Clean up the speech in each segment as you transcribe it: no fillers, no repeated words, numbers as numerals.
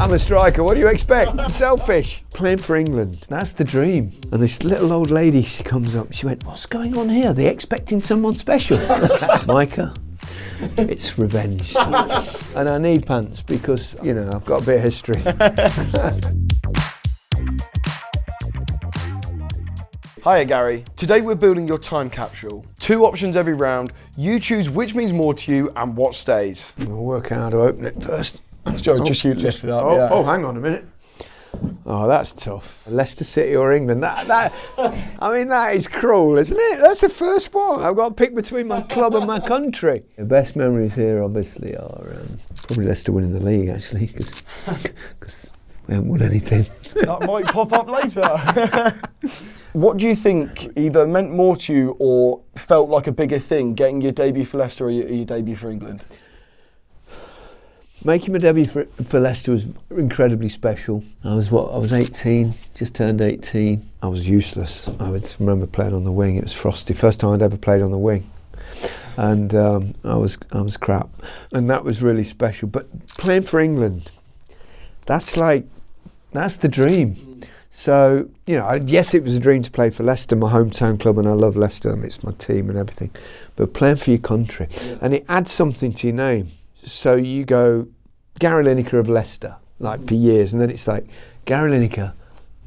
I'm a striker, what do you expect? I'm selfish. Playing for England, that's the dream. And this little old lady, she comes up, she went, what's going on here? Are they expecting someone special? Micah, it's revenge. And I need pants because, you know, I've got a bit of history. Hiya Gary, today we're building your time capsule. 2 options every round, you choose which means more to you and what stays. We'll work out how to open it first. Sure, just you lift it up, yeah. Oh, hang on a minute. Oh, that's tough. Leicester City or England, that is cruel, isn't it? That's the first one. I've got to pick between my club and my country. The best memories here obviously are probably Leicester winning the league actually, because we haven't won anything. That might pop up later. What do you think either meant more to you or felt like a bigger thing, getting your debut for Leicester or your debut for England? Making my debut for Leicester was incredibly special. I was 18, just turned 18. I was useless. I remember playing on the wing. It was frosty. First time I'd ever played on the wing. And I was crap. And that was really special. But playing for England, that's the dream. So, you know, yes, it was a dream to play for Leicester, my hometown club, and I love Leicester, and it's my team and everything. But playing for your country, and it adds something to your name. So you go, Gary Lineker of Leicester, like for years, and then it's like, Gary Lineker,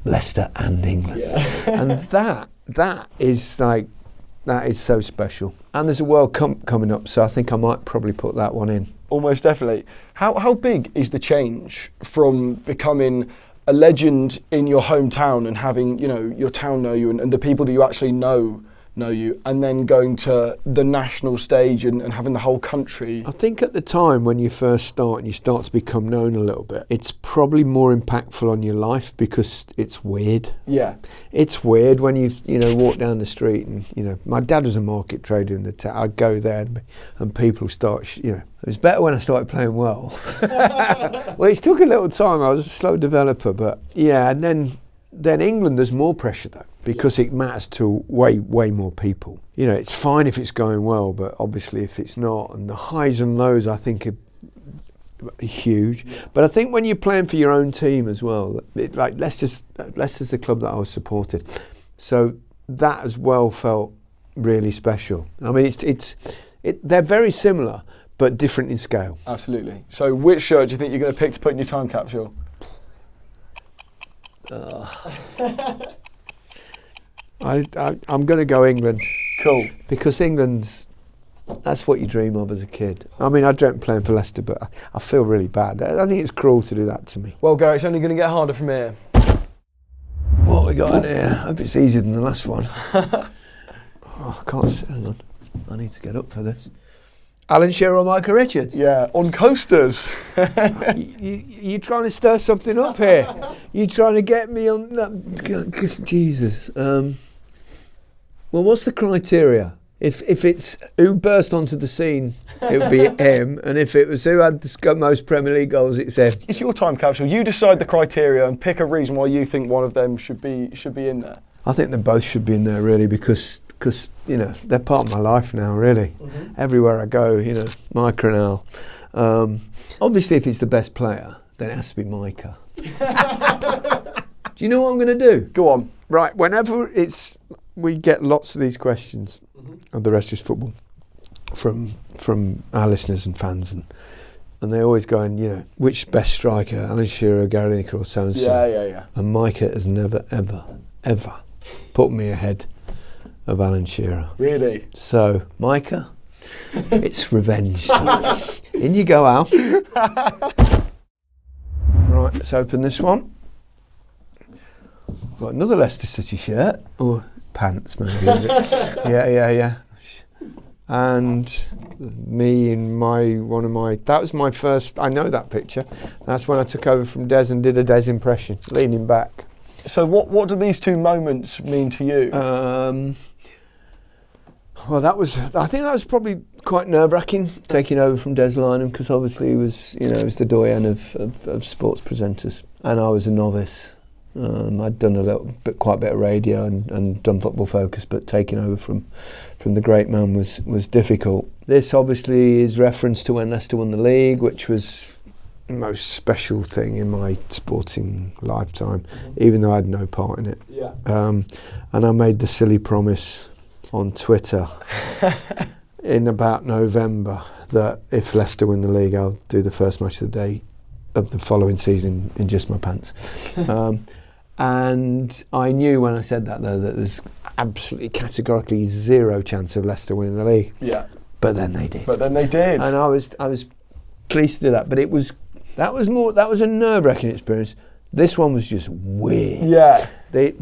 Leicester and England. Yeah. And that is so special. And there's a World Cup coming up, so I think I might probably put that one in. Almost definitely. How big is the change from becoming a legend in your hometown and having, you know, your town know you and the people that you actually know you, and then going to the national stage and having the whole country? I think at the time when you first start and you start to become known a little bit, it's probably more impactful on your life because it's weird. Yeah. It's weird when you walk down the street and, you know, my dad was a market trader in the town. I'd go there and people start, you know, it was better when I started playing well. Well, it took a little time. I was a slow developer, but yeah, and then England, there's more pressure though, because it matters to way more people. You know, it's fine if it's going well, but obviously if it's not, and the highs and lows I think are huge. Yeah. But I think when you're playing for your own team as well, like Leicester's the club that I was supported, so that as well felt really special. I mean, they're very similar, but different in scale. Absolutely. So which shirt do you think you're going to pick to put in your time capsule? I'm going to go England. Cool. Because England's, that's what you dream of as a kid. I mean, I dreamt playing for Leicester, but I feel really bad. I think it's cruel to do that to me. Well, Gary, it's only going to get harder from here. What we got in here? I hope it's easier than the last one. I can't sit. Hang on. I need to get up for this. Alan Shearer and Micah Richards. Yeah, on coasters. You trying to stir something up here? You trying to get me on that? Jesus. Well, what's the criteria? If it's who burst onto the scene, it would be him, and if it was who had the most Premier League goals, it's him. It's your time capsule. You decide the criteria and pick a reason why you think one of them should be in there. I think they both should be in there, really, because you know, they're part of my life now, really. Mm-hmm. Everywhere I go, you know, Micah and Al. Obviously, if it's the best player, then it has to be Micah. Do you know what I'm going to do? Go on. Right, whenever we get lots of these questions, and the rest is football, from our listeners and fans, and they always go, you know, which best striker, Alan Shearer, Gary Lineker, or so and so. Yeah. And Micah has never, ever put me ahead of Alan Shearer. Really? So, Micah, it's revenge. In you go, Al. Right, let's open this one. Got another Leicester City shirt, or pants maybe. Yeah. And me in that was my first, I know that picture. That's when I took over from Des and did a Des impression, leaning back. So what do these 2 moments mean to you? Well, I think that was probably quite nerve-wracking, taking over from Des Lynam, because obviously he was the doyen of sports presenters, and I was a novice. I'd done quite a bit of radio and done Football Focus, but taking over from the great man was difficult. This obviously is reference to when Leicester won the league, which was most special thing in my sporting lifetime, even though I had no part in it. Yeah. And I made the silly promise on Twitter in about November that if Leicester win the league, I'll do the first match of the day of the following season in just my pants. And I knew when I said that, though, that there's absolutely categorically zero chance of Leicester winning the league. Yeah. But then they did. And I was pleased to do that. But that was a nerve-wracking experience. This one was just weird. Yeah. They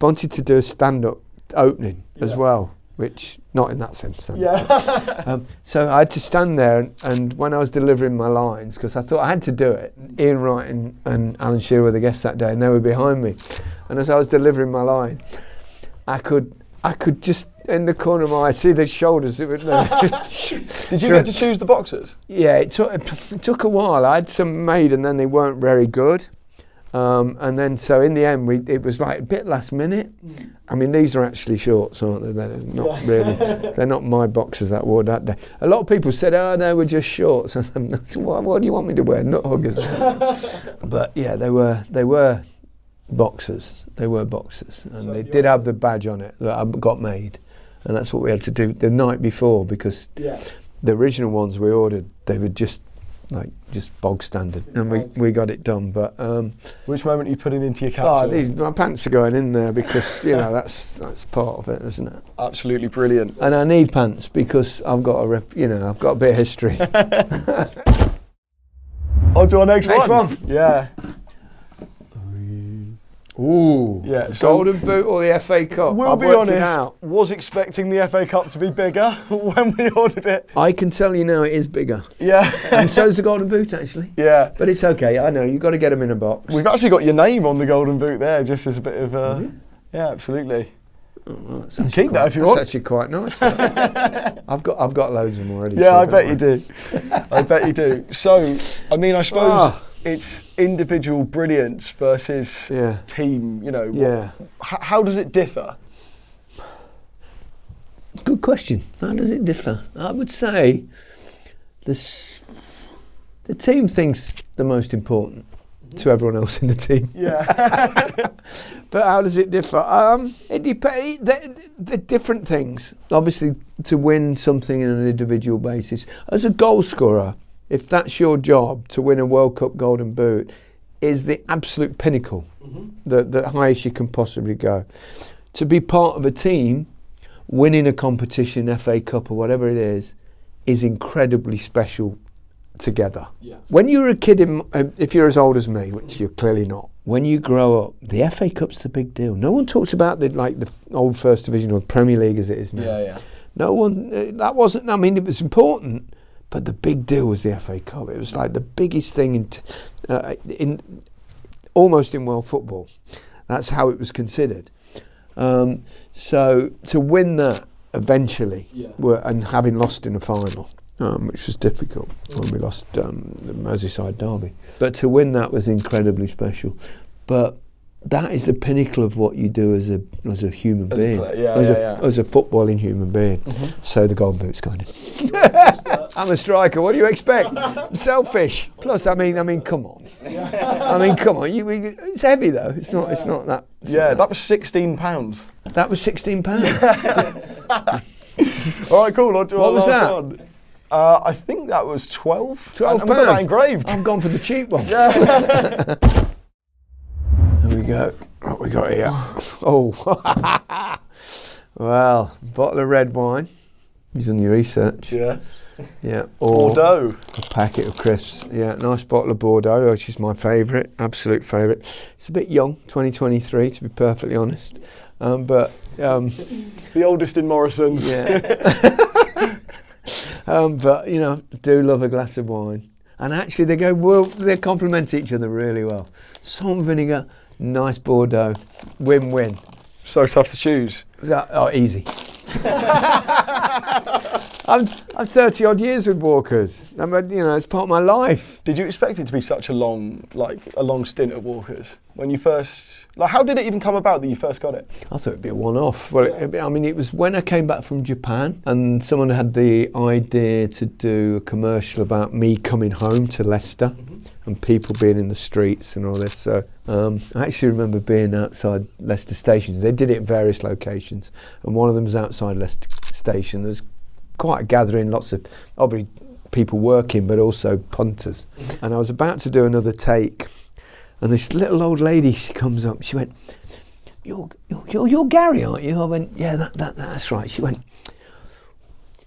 wanted to do a stand-up opening as well, which not in that sense. Yeah. So I had to stand there, and when I was delivering my lines, because I thought I had to do it, Ian Wright and Alan Shearer were the guests that day, and they were behind me. And as I was delivering my line, I could just in the corner of my eye see the shoulders. Did you get to choose the boxers? Yeah, it took a while. I had some made, and then they weren't very good. And then, so in the end, it was like a bit last minute. I mean, these are actually shorts, aren't they? They're not really. They're not my boxers that I wore that day. A lot of people said, "Oh, no, we're just shorts." And I said, what do you want me to wear? Not huggers. But yeah, they were boxers. They were boxers, and they did have the badge on it that I got made, and that's what we had to do the night before, because the original ones we ordered, they were just bog standard, and we got it done. But which moment are you putting into your capsule? My pants are going in there because that's part of it, isn't it? Absolutely brilliant. And I need pants because I've got I've got a bit of history. On to our next one. Yeah. Ooh, yeah. So Golden Boot or the FA Cup? We'll be honest, was expecting the FA Cup to be bigger when we ordered it. I can tell you now it is bigger. Yeah. And so's the Golden Boot, actually. Yeah. But it's okay, I know, you've got to get them in a box. We've actually got your name on the Golden Boot there, just as a bit of... yeah, absolutely. Oh, well, keep that if you want. That's actually quite nice. I've got loads of them already. Yeah, I bet you do. I bet you do. So, I mean, I suppose... It's individual brilliance versus team, How does it differ? Good question. How does it differ? I would say the team thing's the most important to everyone else in the team. Yeah. But how does it differ? It depends. They're different things. Obviously, to win something on an individual basis. As a goal scorer, if that's your job, to win a World Cup Golden Boot is the absolute pinnacle, the highest you can possibly go. To be part of a team, winning a competition, FA Cup or whatever it is incredibly special together. Yeah. When you're a kid, if you're as old as me, which you're clearly not, when you grow up, the FA Cup's the big deal. No one talks about the old First Division or Premier League as it is now. Yeah. No one, that wasn't, I mean, it was important. But the big deal was the FA Cup. It was like the biggest thing almost in world football. That's how it was considered. So to win that eventually, and having lost in the final, which was difficult when we lost the Merseyside derby. But to win that was incredibly special. But that is the pinnacle of what you do as a human being, as a footballing human being. So the Golden Boot's going in. I'm a striker. What do you expect? I'm selfish. Plus, I mean, come on. I mean, come on. It's heavy though. It's not that. That was £16. That was £16. All right, cool. On to what our was last that? one. I think that was £12. £12. We've got that engraved. I've gone for the cheap one. Yeah. There we go. What we got here? Oh, well, bottle of red wine. He's done your research. Yeah. Yeah. Or Bordeaux. A packet of crisps. Yeah, nice bottle of Bordeaux, which is my favourite, absolute favourite. It's a bit young, 2023, to be perfectly honest. But the oldest in Morrison's. Yeah. But do love a glass of wine. And actually, they complement each other really well. Salt and vinegar, nice Bordeaux, win-win. So tough to choose. Easy. I'm 30 odd years with Walkers. I mean, you know, it's part of my life. Did you expect it to be such a long stint at Walkers when you first? Like, how did it even come about that you first got it? I thought it'd be a one-off. Well, it was when I came back from Japan and someone had the idea to do a commercial about me coming home to Leicester and people being in the streets and all this. So I actually remember being outside Leicester Station. They did it at various locations, and one of them was outside Leicester Station. There's quite a gathering, lots of obviously people working, but also punters. And I was about to do another take. And this little old lady, she comes up, she went, you're Gary, aren't you? I went, yeah, that's right.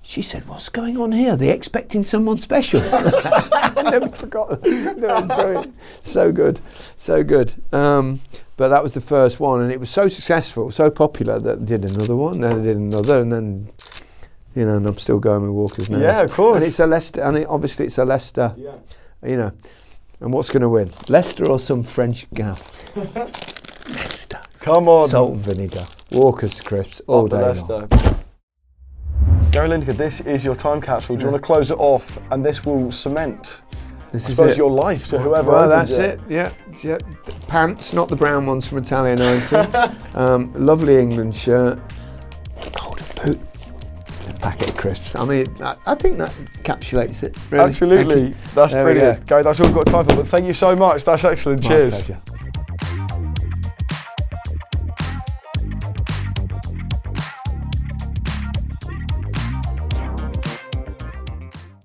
She said, what's going on here? Are they expecting someone special? I never forgot. No, brilliant. So good. But that was the first one, and it was so successful, so popular that I did another one, then I did another, and then, you know, and I'm still going with Walkers now. Yeah, of course. And it's a Leicester, and obviously it's a Leicester, you know. And what's going to win? Leicester or some French gaff? Leicester. Come on. Salt and vinegar. Walker's crisps all day long. Gary Lineker, this is your time capsule. Do you want to close it off? And this will cement, this I suppose, your life to whoever Well, opens that's it. Yeah. Pants, not the brown ones from Italia 90. Lovely England shirt. Golden boot. A packet of crisps. I mean, I think that encapsulates it. Really. Absolutely. That's brilliant. Gary, that's all we've got time for. But thank you so much. That's excellent. My Cheers. pleasure.